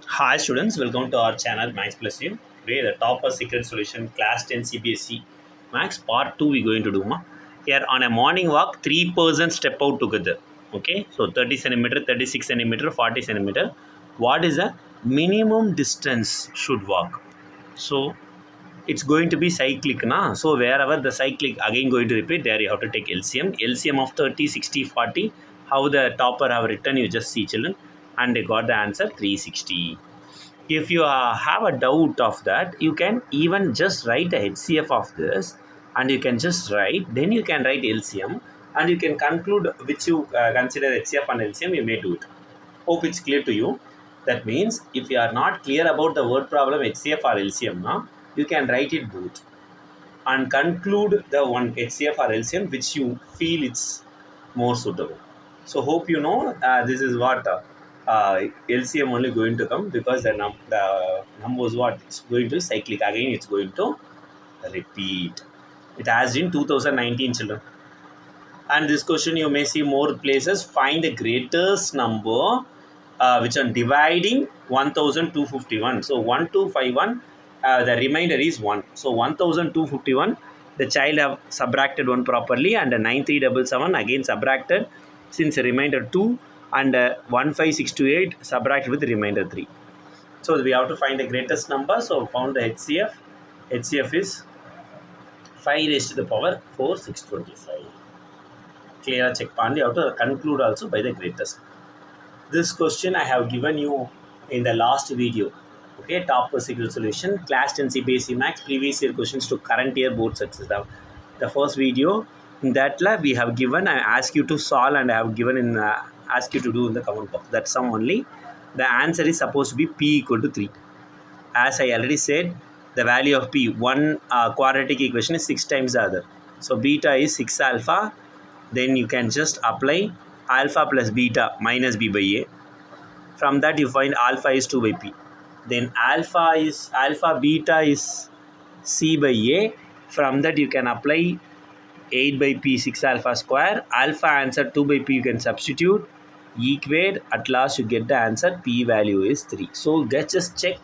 Hi students, welcome to our channel Max Plus You. Today the topper secret solution class 10 Cbse Max part 2 we going to do. Here on a morning walk, three persons step out together. Okay, so 30 centimeter, 36 centimeter, 40 centimeter. What is the minimum distance should walk? So it's going to be cyclic na. So wherever the cyclic again going to repeat, there you have to take LCM. LCM of 30, 60, 40. How the topper have written, you just see children, and they got the answer 360. If you have a doubt of that, you can even just write the HCF of this, and you can just write, then you can write LCM, and you can conclude which you consider HCF and LCM, you may do it. Hope it's clear to you. That means if you are not clear about the word problem HCF or LCM now, you can write it both and conclude the one HCF or LCM which you feel it's more suitable. So hope you know this is what LCM only going to come, because the numbers what it's going to cyclic again, it's going to repeat. It has in 2019 children. And this question you may see more places. Find the greatest number which are dividing 1251. So 1251, the remainder is 1. So 1251, the child have subtracted 1 properly, and 9377 again subtracted, since remainder 2, and 15628 subtracted with remainder 3. So we have to find the greatest number. So found the HCF. HCF is 5 raised to the power 4 625. Clear check pandi. You have to conclude also by the greatest. This question I have given you in the last video. Okay, top secret solution class 10 Cbse Max previous year questions to current year board success. The first video in that we have given, I ask you to solve, and I have given in ask you to do in the comment box. That's some only. The answer is supposed to be p equal to 3. As I already said, the value of p, one quadratic equation is 6 times the other. So beta is 6 alpha. Then you can just apply alpha plus beta minus b by a. From that you find alpha is 2 by p. Then alpha beta is c by a. From that you can apply 8 by p 6 alpha square. Alpha answer 2 by p you can substitute. Equate. At last you get the answer p value is 3. So just check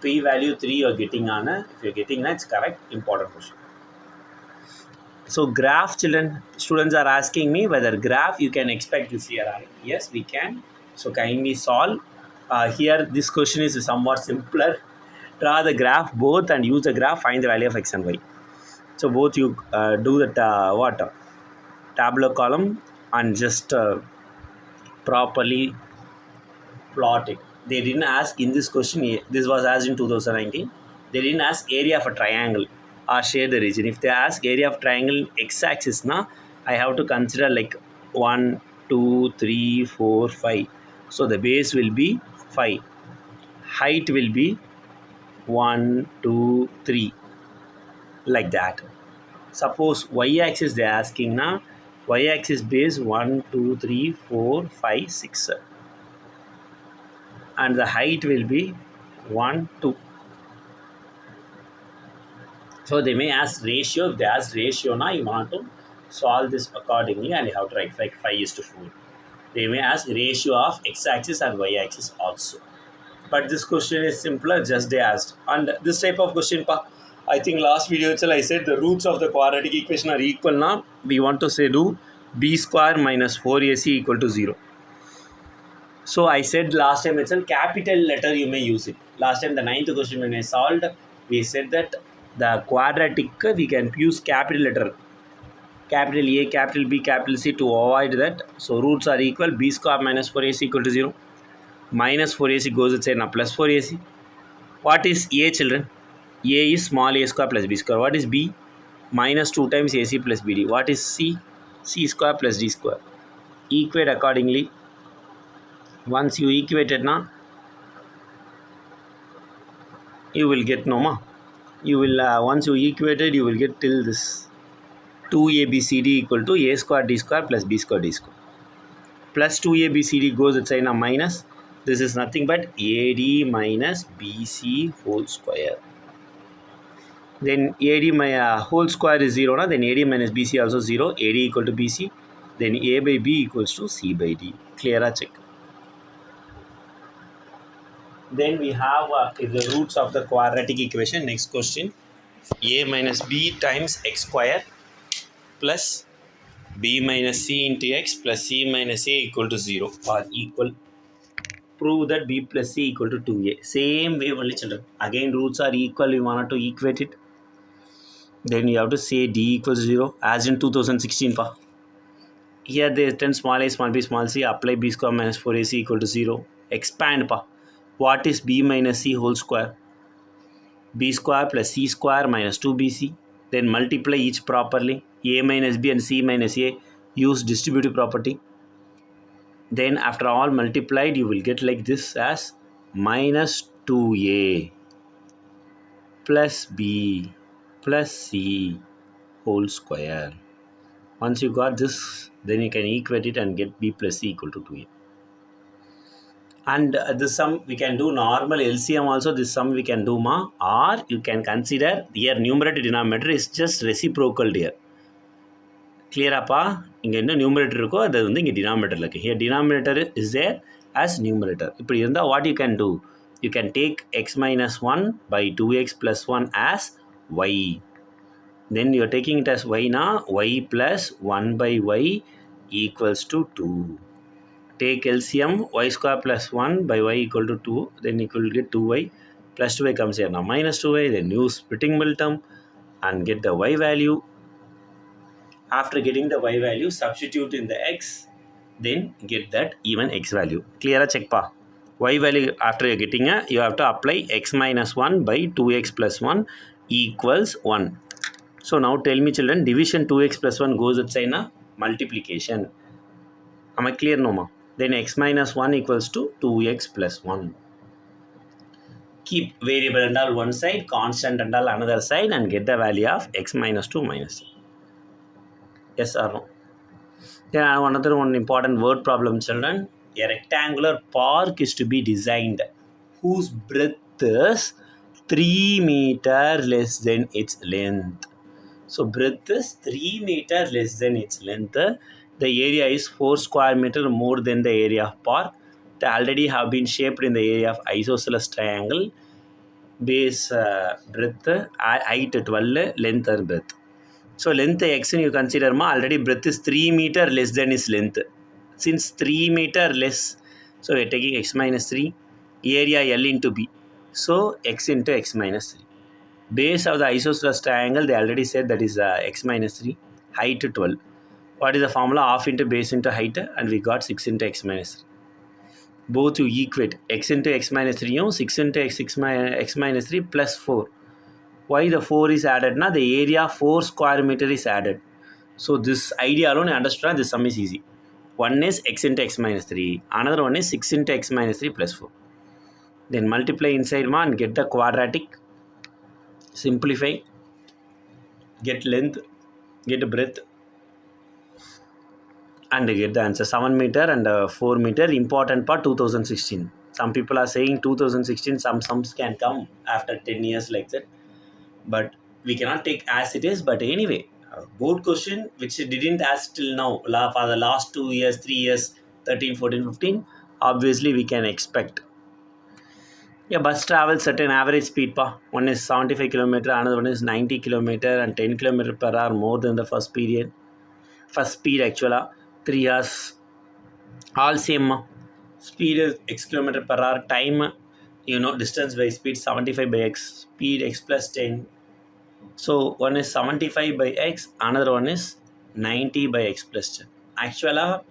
p value 3 you are getting on. If you are getting that, it's correct. Important question. So graph children, students are asking me whether graph you can expect this year. Yes, we can. So kindly solve. Here this question is somewhat simpler. Draw the graph both and use the graph, find the value of x and y. So both you do that tabular column and just properly plot it. They didn't ask in this question, this was asked in 2019. They didn't ask area of a triangle or share the region. If they ask area of triangle x-axis, now I have to consider like 1, 2, 3, 4, 5. So the base will be 5. Height will be 1, 2, 3. Like that. Suppose y-axis they are asking now. Y-axis base 1, 2, 3, 4, 5, 6. And the height will be 1, 2. So they may ask ratio. If they ask ratio, now you want to solve this accordingly, and you have to write like 5:4. They may ask ratio of x-axis and y-axis also. But this question is simpler, just they asked. And this type of question, I think last video itself I said the roots of the quadratic equation are equal now. We want to say do b square minus 4ac equal to 0. So I said last time itself, capital letter you may use it. Last time the 9th question when I solved, we said that the quadratic we can use capital letter, capital A, capital B, capital C to avoid that. So roots are equal, b square minus 4ac equal to 0. Minus 4ac goes inside now, plus 4ac. What is A children? A is small a square plus b square. What is B? Minus 2 times ac plus bd. What is C? C square plus d square. Equate accordingly. Once you equate it now, you will get no more. You will once you equate it, you will get till this 2abcd equal to a square d square plus b square d square. Plus 2abcd goes inside now minus. This is nothing but ad minus bc whole square. Then ad whole square is 0 now. Then ad minus bc also 0. Ad equal to bc. Then a by b equals to c by d. Clear? Check. Then we have the roots of the quadratic equation. Next question. A minus b times x square plus b minus c into x plus c minus a equal to 0 are equal. Prove that b plus c equal to 2a. Same way only, children. Again roots are equal. We wanted to equate it. Then you have to say d equals 0 as in 2016 pa. Here they written small a small b small c, apply b square minus 4ac equal to 0. Expand pa. What is b minus c whole square? B square plus c square minus 2bc. Then multiply each properly. A minus b and c minus a. Use distributive property. Then after all multiplied, you will get like this as minus 2a plus b plus c whole square. Once you got this, then you can equate it and get b plus c equal to 2a. And this sum we can do normal LCM also. This sum we can do or you can consider here numerator denominator is just reciprocal here. Clear அப்பா? இங்க என்ன numerator இருக்கோ அது வந்து இங்க denominator இருக்கு. Here denominator is there as numerator. இப்படி இருந்தா what you can do? You can take x minus 1 by 2x plus 1 as y. Then you are taking it as y na, y plus 1 by y equals to 2. Take LCM, y square plus 1 by y equal to 2. Then you will get 2y plus 2y comes here now minus 2y. Then use splitting middle term and get the y value. After getting the y value, substitute in the x, then get that even x value. Clear? Check pa. Y value after you're getting you have to apply x minus 1 by 2x plus 1 equals 1. So now tell me children, division 2x plus 1 goes inside multiplication. Am I clear no ma? Then x minus 1 equals to 2x plus 1. Keep variable and all one side, constant and all another side, and get the value of x minus 2 minus. Yes or no? Then I have another one important word problem, children. A rectangular park is to be designed whose breadth is 3 meter less than its length. So breadth is 3 meter less than its length. The area is 4 square meter more than the area of park. They already have been shaped in the area of isosceles triangle. Base breadth, height 12, length and breadth. So length x you consider already breadth is 3 meter less than its length. Since 3 meter less, so we are taking x minus 3, area L into B. So x into x minus 3. Base of the isosceles triangle, they already said that is x minus 3, height 12. What is the formula? Half into base into height, and we got 6 into x minus 3. Both you equate x into x minus 3, 6 into x minus 3 plus 4. Why the 4 is added? The area 4 square meter is added. So this idea alone you understand, this sum is easy. One is x into x minus 3. Another one is 6 into x minus 3 plus 4. Then multiply inside and get the quadratic. Simplify. Get length. Get breadth. And get the answer. 7 meter and 4 meter. Important part 2016. Some people are saying 2016 some sums can come after 10 years like that. But we cannot take as it is. But anyway, board question which didn't ask till now for the last 2 years, 3 years, 13, 14, 15, obviously we can expect. Yeah, bus travels at an average speed pa. One is 75 km, another one is 90 km and 10 km per hour more than the first speed actually 3 hours. All same speed is x km per hour, time distance by speed 75 by x, speed x plus 10. So one is 75 by x, another one is 90 by x plus 10. Actually,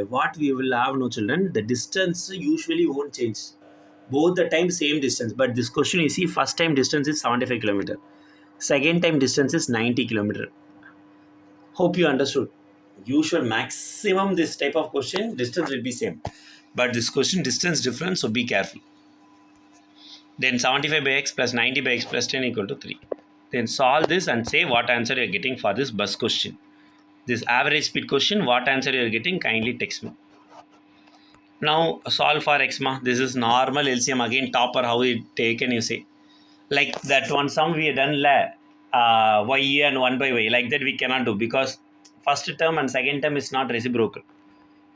what we will have no children, the distance usually won't change. Both the time same distance. But this question you see, first time distance is 75 km. Second time distance is 90 km. Hope you understood. Usual maximum this type of question, distance will be same. But this question distance different, so be careful. Then 75 by x plus 90 by x plus 10 equal to 3. Then solve this and say what answer you are getting for this bus question. This average speed question, what answer you are getting, kindly text me. Now solve for x ma. This is normal LCM again, topper how it taken you say. Like that one sum we have done y and 1 by y. Like that we cannot do because first term and second term is not reciprocal.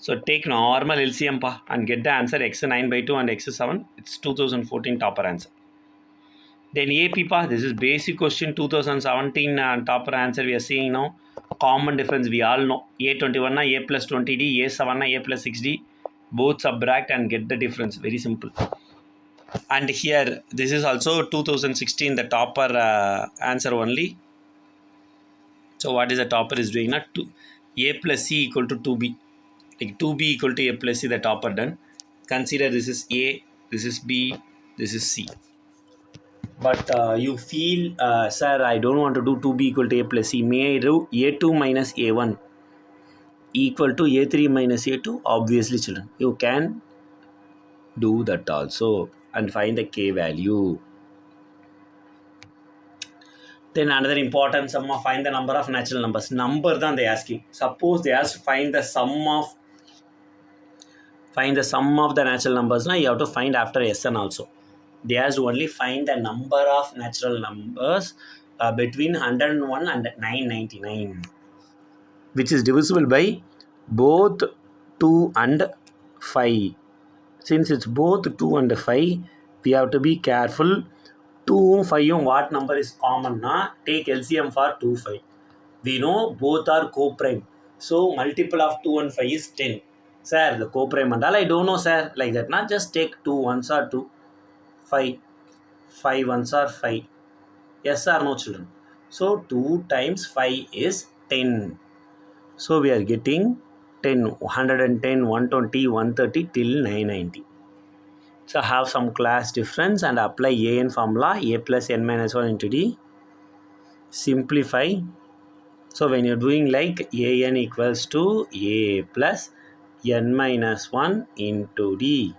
So take normal LCM pa and get the answer x 9 by 2 and x 7. It's 2014 topper answer. Then AP pa, this is basic question 2017 topper answer we are seeing now. Common difference we all know. A21 na A plus 20D, A7 na A plus 6D. Both subtract and get the difference. Very simple. And here this is also 2016 the topper answer only. So what is the topper is doing now? A plus C equal to 2B. Like 2B equal to A plus C, the topper done. Consider this is A, this is B, this is C. But you feel, sir, I don't want to do 2B equal to A plus C. May I do A2 minus A1 equal to A3 minus A2? Obviously, children, you can do that also and find the K value. Then another important sum of find the number of natural numbers. Number than they ask you. Suppose they ask find the sum of the natural numbers. Now you have to find after Sn also. They asked only find the number of natural numbers between 101 and 999, which is divisible by both 2 and 5. Since it's both 2 and 5, we have to be careful. 2 5 what number is common na? Take LCM for 2 5. We know both are co-prime. So multiple of 2 and 5 is 10. Sir, the co-prime and all I don't know, sir. Like that, not just take 2 ones are 2, 5, 5 ones are 5. Yes or no, children? So 2 times 5 is 10. So we are getting 10, 110, 120, 130 till 990. So have some class difference and apply AN formula, A plus N minus 1 into D. Simplify. So when you're doing like AN equals to A plus N minus 1 into D,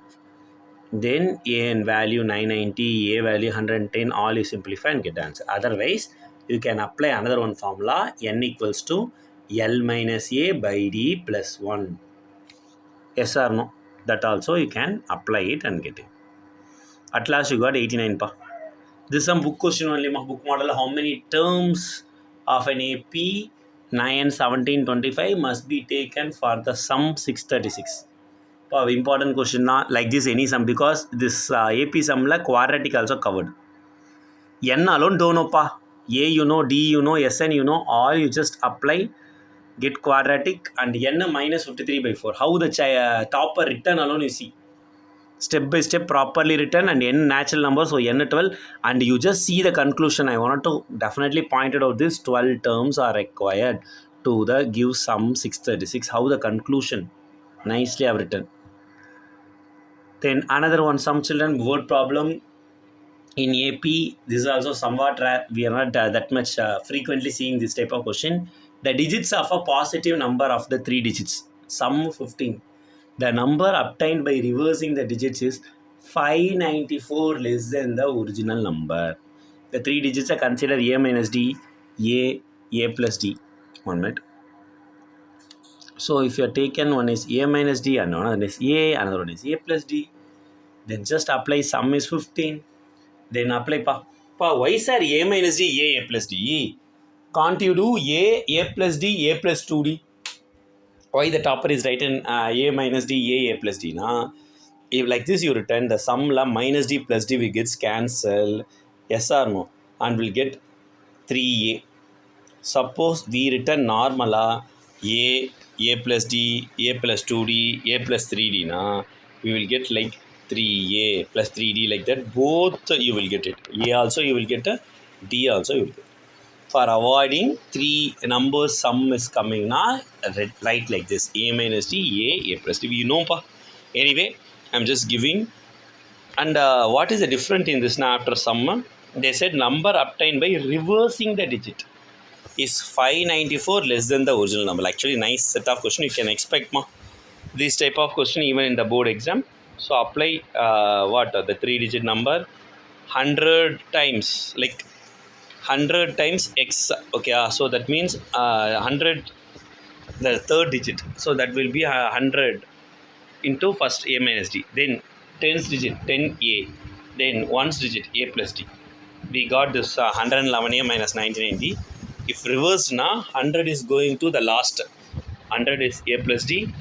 then AN value 990, A value 110, all you simplify and get the answer. Otherwise, you can apply another one formula, N equals to L minus A by D plus 1. Yes or no? That also you can apply it and get it. At last you got 89 pa. This is some book question only, book model. How many terms of an AP 9, 17, 25 must be taken for the sum 636? Important question na, like this any sum, because this AP sum la quadratic also covered. N alone don't know pa. A you know, D you know, Sn you know, all you just apply, get quadratic and N minus 53 by 4. How the topper written alone you see. Step by step properly written and N natural number, so N 12, and you just see the conclusion. I wanted to definitely point it out, this 12 terms are required to the give sum 636. How the conclusion nicely I've written. Then another one, some children word problem in AP. This is also somewhat rare. We are not that much frequently seeing this type of question. The digits of a positive number of the 3 digits, sum 15. The number obtained by reversing the digits is 594 less than the original number. The 3 digits are considered A minus D, A plus D. 1 minute. So if you are taken, one is A minus D and another one is A, another one is A plus D. Then just apply sum is 15. Then apply why sir A minus D, A plus D? Can't you do A plus D, A plus 2D? Why the topper is written A minus D, A plus D? If like this you return the sum la minus D plus D will get cancelled. Yes or no? And we'll get 3A. Suppose we return normal A plus D, A plus 2D, A plus 3D we will get like 3A plus 3D like that. Both you will get it. A also you will get, D also you will get. For avoiding 3 numbers sum is coming write like this, A minus D, A plus D. You know pa. Anyway, I'm just giving. And what is the difference in this after sum? They said number obtained by reversing the digit is 594 less than the original number. Actually, nice set of question you can expect this type of question even in the board exam. So apply the 3-digit number 100 times, like 100 times x. Okay, so that means 100 the third digit. So that will be 100 into first A minus D. Then 10th digit 10A. Then 1st digit A plus D. We got this 111A minus 99D. If reversed 100 is going to the last. 100 is A plus D.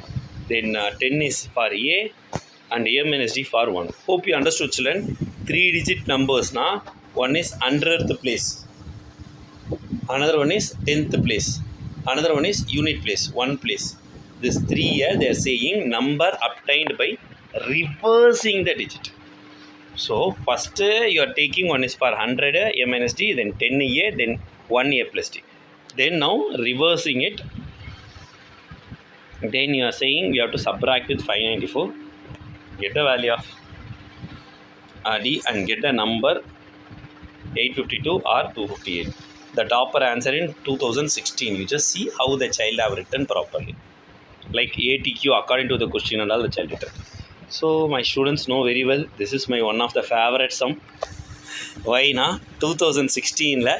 then 10 is for A and A minus D for 1. Hope you understood, children. 3 digit numbers na, one is 100th place, another one is 10th place, another one is unit place, 1 place. This 3 here they are saying number obtained by reversing the digit. So first you are taking one is for 100 A minus D, then 10 A, then 1 A plus D. Then now reversing it, then you are saying we have to subtract with 594, get the value of D and get the number 852 or 258. The topper answer in 2016. You just see how the child have written properly. Like ATQ according to the question and all the child written. So my students know very well. This is my one of the favorite sum. Why na? 2016 la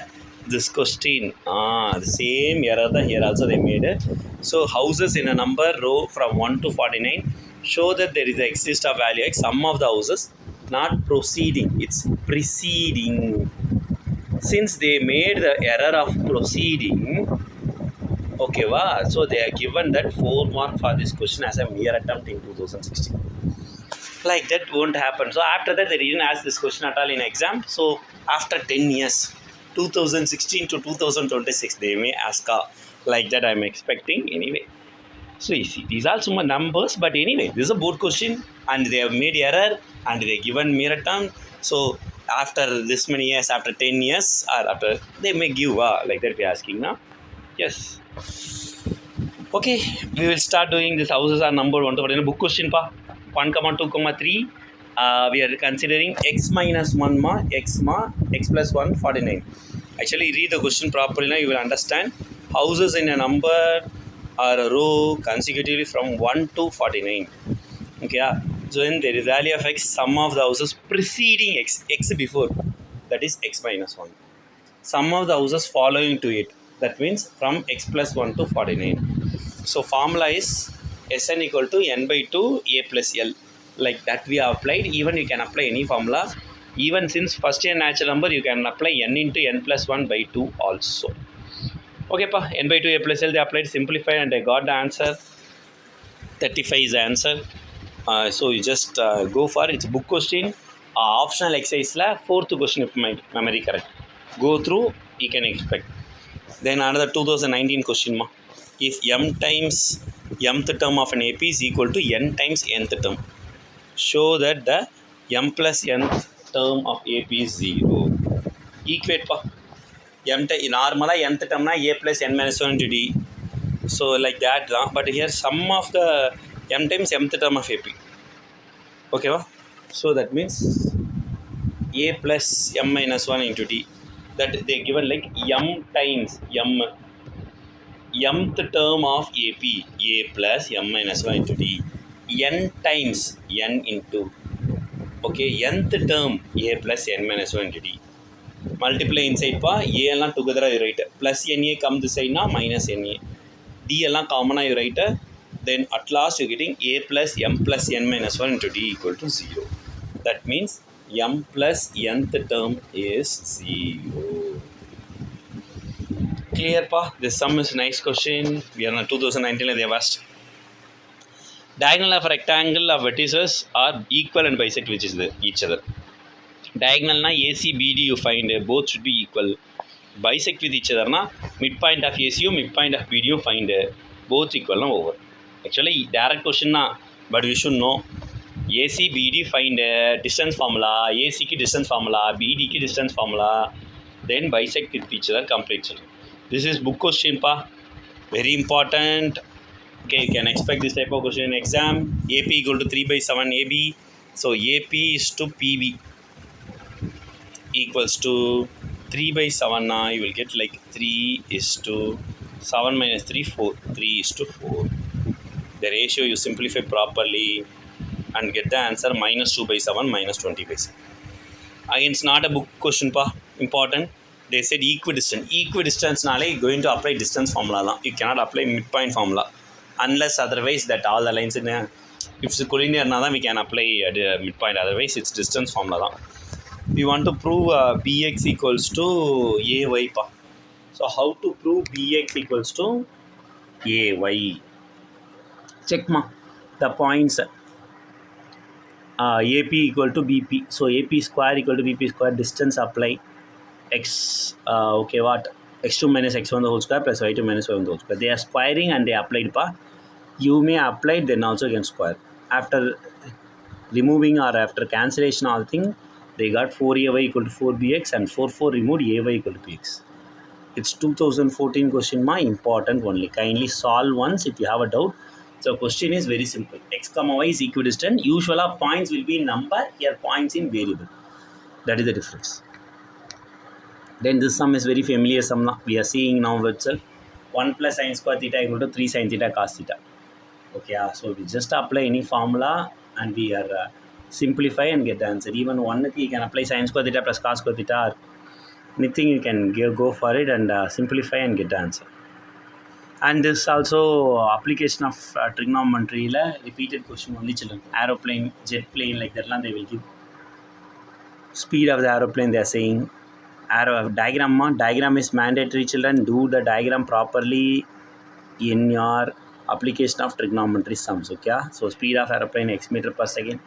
this question the same error the here also they made it. So houses in a number row from 1 to 49 show that there is a exist of value x. Some of the houses not proceeding, it's preceding. Since they made the error of proceeding, okay wow, so they are given that 4 mark for this question as a mere attempt in 2016. Like that won't happen. So after that they didn't ask this question at all in exam. So after 10 years, 2016 to 2026, they may ask like that. I'm expecting anyway. So you see, these are some numbers, but anyway, this is a board question and they have made error and they given mere attempt. So after this many years, after 10 years or after, they may give like that we are asking now. Yes. Okay, we will start doing this houses are number 1 to 49 book question pa. 1, 2, 3, we are considering x minus 1 ma, x plus 1, 49. Actually, read the question properly now, you will understand. Houses in a number or a row consecutively from 1 to 49. Okay, so then there is value of x, sum of the houses preceding x, x before, that is x minus 1. Sum of the houses following to it, that means from x plus 1 to 49. So formula is Sn equal to n by 2 a plus l. Like that we have applied. Even you can apply any formula. Even since first year natural number, you can apply n into n plus 1 by 2 also. Okay pa, n by 2 a plus l they applied, simplified, and I got the answer. 35 is the answer. So you just go for it. It's book question. Optional exercise la 4th question if my memory correct. Go through, you can expect. Then another 2019 question ma. If m times mth term of an AP is equal to n times nth term, show that the m plus nth term of AP is 0. Equate pa. Normally nth term na a plus n minus 1 into d. So like that, but here sum of the m times mth term of AP. Okay va? So that means a plus m minus 1 into d. That they given like m times mth term of AP, a plus m minus 1 into d, n times n into, okay, nth term a plus n minus 1 into d. Multiply inside pa, a எல்லாம் together you write, plus na come this side na minus na, d எல்லாம் common you write, then at last you getting a plus n minus 1 into d equal to 0. That means m plus nth term is 0. Clear pa? This sum is a nice question. We are in 2019 they have asked. Diagonal of rectangle of vertices are equal and bisect which is each other. Diagonal na AC BD you find both should be equal. Bisect with each other na midpoint of AC midpoint of BD you find both equal na over. Actually direct question na, but we should know. AC BD find distance formula, AC ki distance formula, BD ki distance formula, then bisect with each other complete. This is book question pa, very important. Okay, you can expect this type of question in exam. AP equal to 3 by 7 AB. So AP is to PB equals to 3 by 7 now you will get like 3 is to 7 minus 3 4, 3 is to 4. The ratio you simplify properly and get the answer minus 2 by 7 minus 20 by 7. Again, it's not a book question pa, important. They said equidistant. Equidistance nale going to apply distance formula la. You cannot apply midpoint formula unless otherwise that all the lines in if it's collinear na we can apply midpoint, otherwise it's distance formula la. We want to prove bx equals to ay pa. So how to prove bx equals to ay? Check ma. the points AP equal to BP. So AP square equal to BP square, distance apply x okay what x2 minus x1 the whole square plus y2 minus y1 the whole square. They are squaring and they applied pa. You may apply then also you can square. After removing or after cancellation all thing, they got 4ay equal to 4bx and 4 removed ay equal to px. It's 2014 question ma, important only. Kindly solve once if you have a doubt. So question is very simple. X comma y is equidistant. Usually points will be in number, here points in variable. That is the difference. Then this sum is very familiar sum now. We are seeing now itself. 1 plus sin square theta equal to 3 sin theta cos theta. Okay, so we just apply any formula and we are simplify and get the answer. Even one you can apply sin square theta plus cos square theta or anything you can go for it and simplify and get the answer. And this also application of trigonometry repeated question only children. Aeroplane, jet plane like that they will give. Speed of the aeroplane they are saying. Diagram is mandatory children. Do the diagram properly in your application of trigonometry sums. Okay, so speed of aeroplane x meter per second.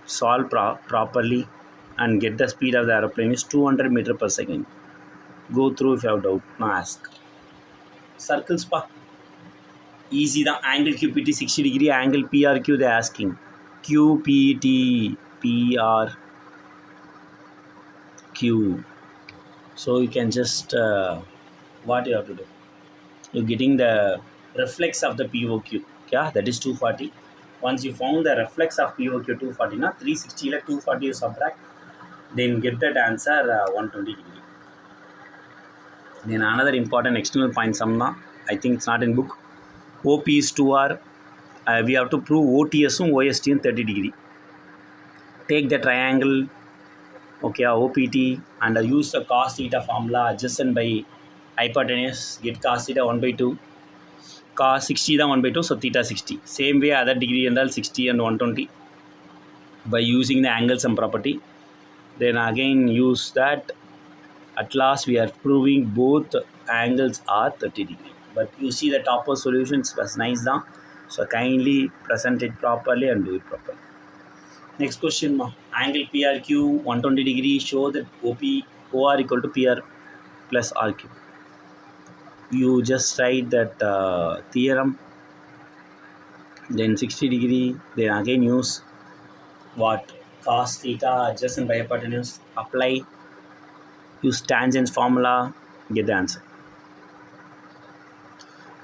Solve properly and get the speed of the aeroplane is 200 meter per second. Go through if you have doubt. Now ask. Circles pa. Easy the angle QPT 60 degree, angle PRQ they are asking. QPT PRQ. So you can just what you have to do. You're getting the reflex of the POQ. Yeah, that is 240. Once you found the reflex of POQ 240, na 360 like 240 you subtract, then get that answer 120 degree. Then another important external point sum na, I think it's not in book. OP is 2R. We have to prove OTS and OST in 30 degree. Take the triangle, okay, OPT and use the cos theta formula adjacent by hypotenuse, get cos theta 1 by 2. Cos 60 the 1 by 2, so theta 60. Same way other degree and all 60 and 120 by using the angle sum property. Then again use that. At last we are proving both angles are 30 degree. But you see the Topper'S solutions was nice now. So kindly present it properly and do it properly. Next question ma. Angle PRQ 120 degree, show that OR equal to PR plus RQ. You just write that theorem, then 60 degree, then again use what? Cos theta adjacent by hypotenuse, apply, use tangents formula, get the answer.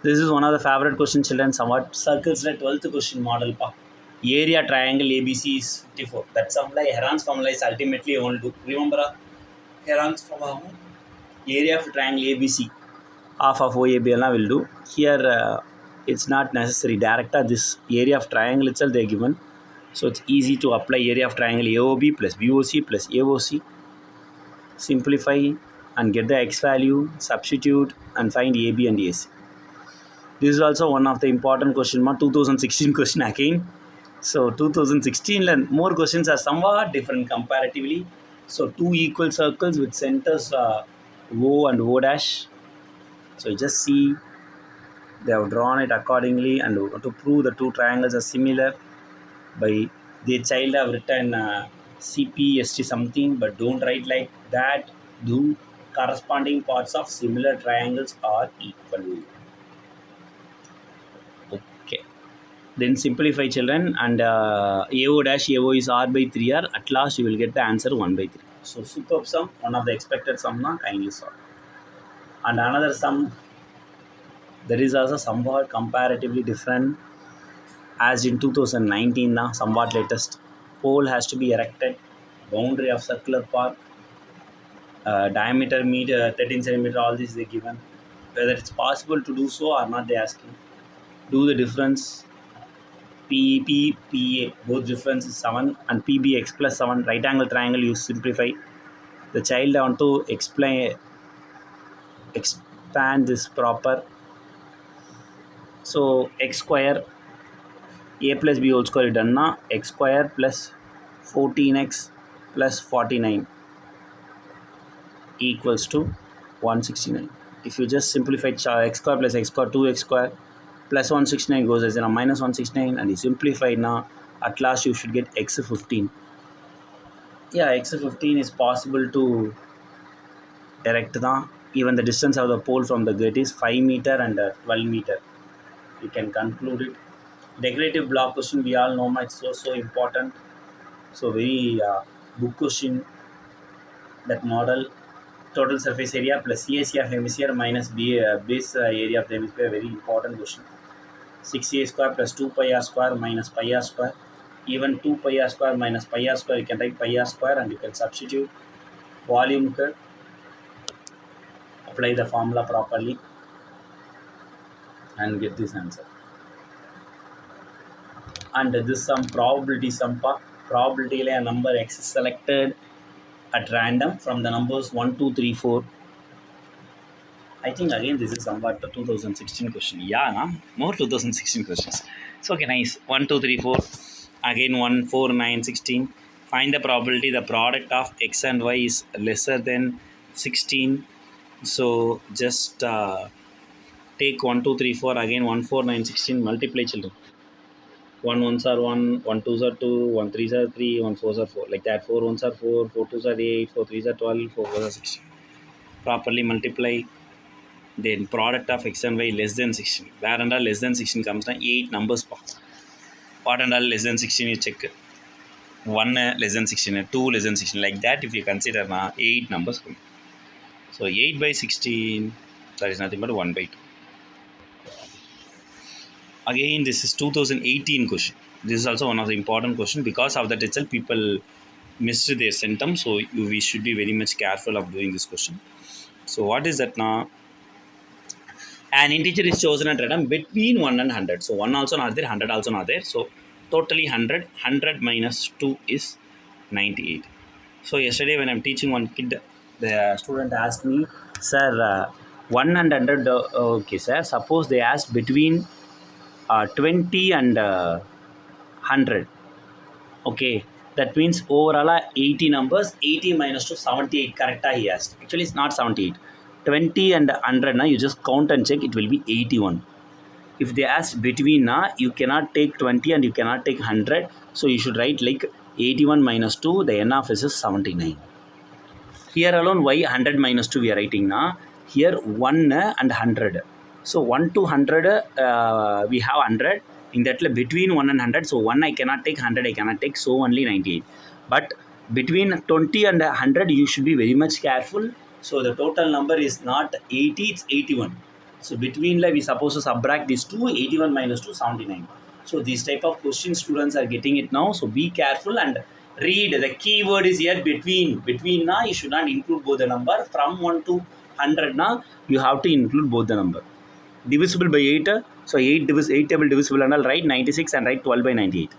This is one of the favorite questions children, somewhat circles like 12th question model pa. Area triangle ABC is 54. That formula, Heron's formula is ultimately only do. Remember Heron's formula? Area of triangle ABC, half of OAB will do. Here it's not necessary. Direct this area of triangle itself they are given. So it's easy to apply area of triangle AOB plus BOC plus AOC. Simplify and get the X value, substitute and find AB and AC. This is also one of the important question, 2016 question again. So 2016 more questions are somewhat different comparatively. So two equal circles with centers O and O dash. So you just see they have drawn it accordingly, and to prove the two triangles are similar, by the child have written CPST something, but don't write like that. Do corresponding parts of similar triangles are equal. Okay. Then simplify children, and AO dash AO is R by 3R. At last you will get the answer 1 by 3. So superb sum, one of the expected sum na, kindly solve. And another sum that is also somewhat comparatively different, as in 2019 now, somewhat latest. Pole has to be erected, boundary of circular part, diameter meter 13 centimeter, all this they given. Whether it's possible to do so or not they asking. Do the difference. PE, PA, both difference is 7 and PBX plus 7. Right angle triangle you simplify. The child want to expand this proper. So x square a plus b whole square done na, x square plus 14x plus 49 equals to 169. If you just simplify x square plus x square 2x square plus 169 goes as in a minus 169, and you simplify now, at last you should get x15. Yeah, x15 is possible to direct the, even the distance of the pole from the gate is 5 meter and 12 meter. You can conclude it. Decorative block question, we all know it's so important. So very good question. That model, total surface area plus CAC of hemisphere minus base area of the hemisphere, very important question. 6a square plus 2 pi r square minus pi r square. Even 2 pi r square minus pi r square, you can write pi r square and you can substitute volume curve, apply the formula properly and get this answer. And this some probability sum. Probability a number x is selected at random from the numbers 1, 2, 3, 4. I think again this is somewhat the 2016 question. Yeah, no? More 2016 questions. So okay, nice. 1, 2, 3, 4. Again 1, 4, 9, 16. Find the probability the product of x and y is lesser than 16. So just take 1, 2, 3, 4. Again 1, 4, 9, 16. Multiply, children. 1 ones are 1, 1 twos are 2, 1 threes are 3, 1 fours are 4. Like that. 4 ones are 4, 4 twos are 8, 4 threes are 12, 4 fours are 16. Properly multiply. Then product of x and y less than 16. Where and all less than 16 comes down 8 numbers. What and all less than 16 you check. 1 less than 16, 2 less than 16. Like that if you consider 8 numbers come. So 8 by 16, that is nothing but 1 by 2. Again this is 2018 question. This is also one of the important question. Because of that itself people missed their centum. So we should be very much careful of doing this question. So what is that now? An integer is chosen at random between 1 and 100. So 1 also not there, 100 also not there. So totally 100. 100 minus 2 is 98. So yesterday when I'm teaching one kid, the student asked me, sir, 1 and 100, okay sir, suppose they asked between 20 and 100. Okay, that means overall 80 numbers, 80 minus 2, 78, correct? He asked. Actually it's not 78. 20 and 100 now, you just count and check, it will be 81. If they ask between now, you cannot take 20 and you cannot take 100. So you should write like 81 minus 2, the n of s is 79. Here alone, why 100 minus 2 we are writing now? Here 1 and 100. So 1 to 100, we have 100. In that between 1 and 100, so 1 I cannot take, 100 I cannot take, so only 98. But between 20 and 100, you should be very much careful. So the total number is not 80, it's 81. So between we supposed to subtract these two, 81 minus 2, 79. So these type of questions students are getting it now. So be careful and read. The key word is here between. Between now, you should not include both the number. From 1 to 100 now, you have to include both the number. Divisible by 8. So 8 table divisible and I'll write 96 and write 12 by 98.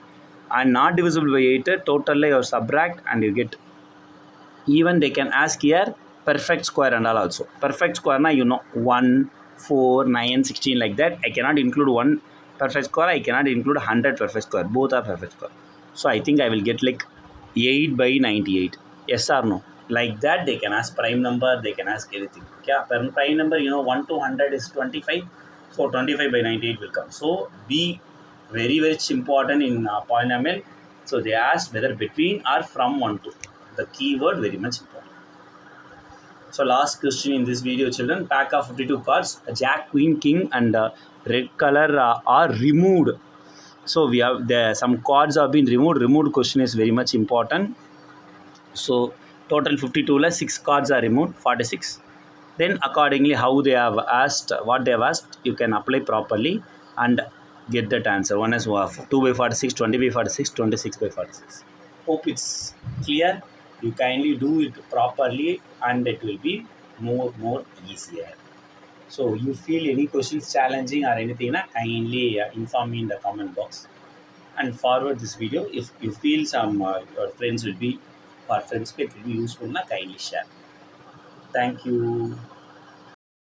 And not divisible by 8, totally you subtract and you get. Even they can ask here perfect square and all also. Perfect square now, you know, 1, 4, 9, 16 like that. I cannot include 1 perfect square. I cannot include 100 perfect square. Both are perfect square. So I think I will get like 8 by 98. Yes or no? Like that they can ask prime number. They can ask anything. Yeah, prime number, you know, 1 to 100 is 25. So 25 by 98 will come. So be very much important in polynomial. So they ask whether between or from 1 to. The keyword very much important. So last question in this video, children. Pack of 52 cards, Jack, Queen, King and red color are removed. So we have some cards have been removed. Removed question is very much important. So total 52 6 cards are removed, 46. Then accordingly how they have asked, what they have asked, you can apply properly and get that answer. One is 2 by 46, 20 by 46, 26 by 46. Hope it's clear. You kindly do it properly and it will be more easier. So you feel any questions challenging or anything, kindly inform me in the comment box and forward this video. If you feel some your friends will be, or friends it will be useful, kindly share. Thank you.